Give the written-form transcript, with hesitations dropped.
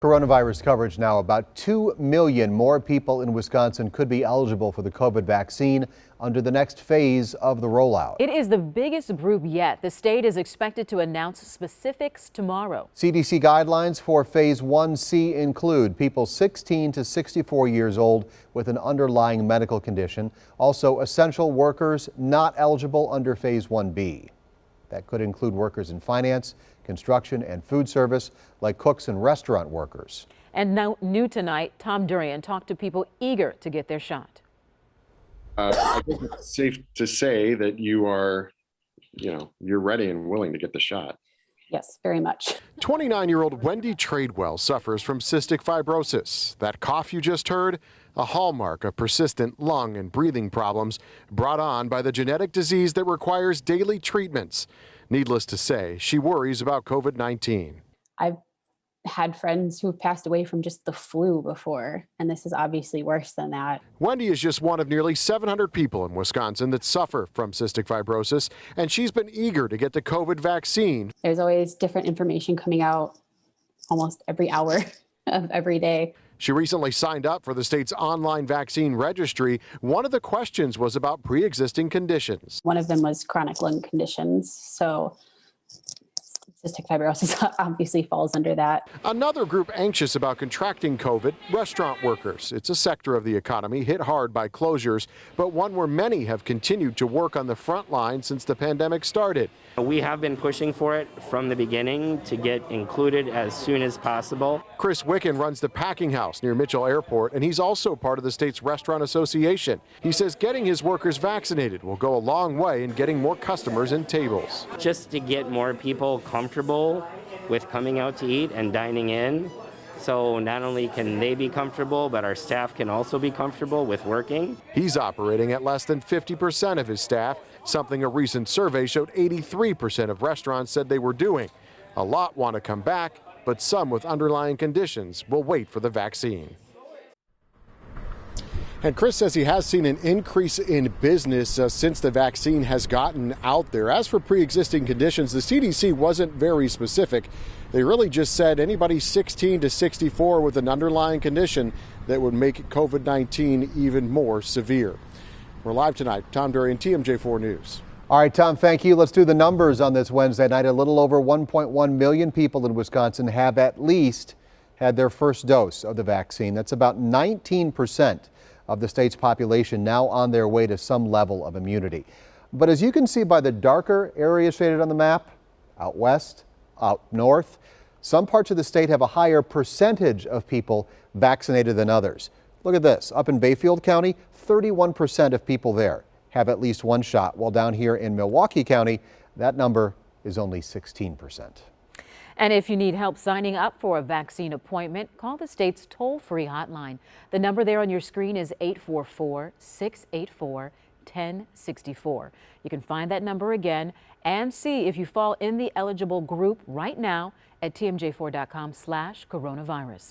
Coronavirus coverage now. About 2 million more people in Wisconsin could be eligible for the COVID vaccine under the next phase of the rollout. It is the biggest group yet. The state is expected to announce specifics tomorrow. CDC guidelines for phase 1C include people 16 to 64 years old with an underlying medical condition. Also, essential workers not eligible under phase 1B. That could include workers in finance, construction, and food service, like cooks and restaurant workers. And now, new tonight, Tom Durian talked to people eager to get their shot. I think it's safe to say that you're ready and willing to get the shot. Yes, very much. 29-year-old Wendy Tradewell suffers from cystic fibrosis. That cough you just heard, a hallmark of persistent lung and breathing problems brought on by the genetic disease that requires daily treatments. Needless to say, she worries about COVID-19. I've had friends who've passed away from just the flu before, and this is obviously worse than that. Wendy is just one of nearly 700 people in Wisconsin that suffer from cystic fibrosis, and she's been eager to get the COVID vaccine. There's always different information coming out almost every hour of every day. She recently signed up for the state's online vaccine registry. One of the questions was about pre-existing conditions. One of them was chronic lung conditions, so cystic fibrosis obviously falls under that. Another group anxious about contracting COVID, restaurant workers. It's a sector of the economy hit hard by closures, but one where many have continued to work on the front line since the pandemic started. We have been pushing for it from the beginning to get included as soon as possible. Chris Wicken runs the packing house near Mitchell Airport, and he's also part of the state's restaurant association. He says getting his workers vaccinated will go a long way in getting more customers and tables. Just to get more people comfortable with coming out to eat and dining in. So not only can they be comfortable, but our staff can also be comfortable with working. He's operating at less than 50% of his staff, something a recent survey showed 83% of restaurants said they were doing. A lot want to come back, but some with underlying conditions will wait for the vaccine. And Chris says he has seen an increase in business since the vaccine has gotten out there. As for pre-existing conditions, the CDC wasn't very specific. They really just said anybody 16 to 64 with an underlying condition that would make COVID-19 even more severe. We're live tonight. Tom Durian, TMJ4 News. All right, Tom, thank you. Let's do the numbers on this Wednesday night. A little over 1.1 million people in Wisconsin have at least had their first dose of the vaccine. That's about 19% of the state's population now on their way to some level of immunity. But as you can see by the darker areas shaded on the map, out west, out north, some parts of the state have a higher percentage of people vaccinated than others. Look at this. Up in Bayfield County, 31% of people there have at least one shot, while down here in Milwaukee County, that number is only 16%. And if you need help signing up for a vaccine appointment, call the state's toll-free hotline. The number there on your screen is 844-684-1064. You can find that number again and see if you fall in the eligible group right now at tmj4.com/coronavirus.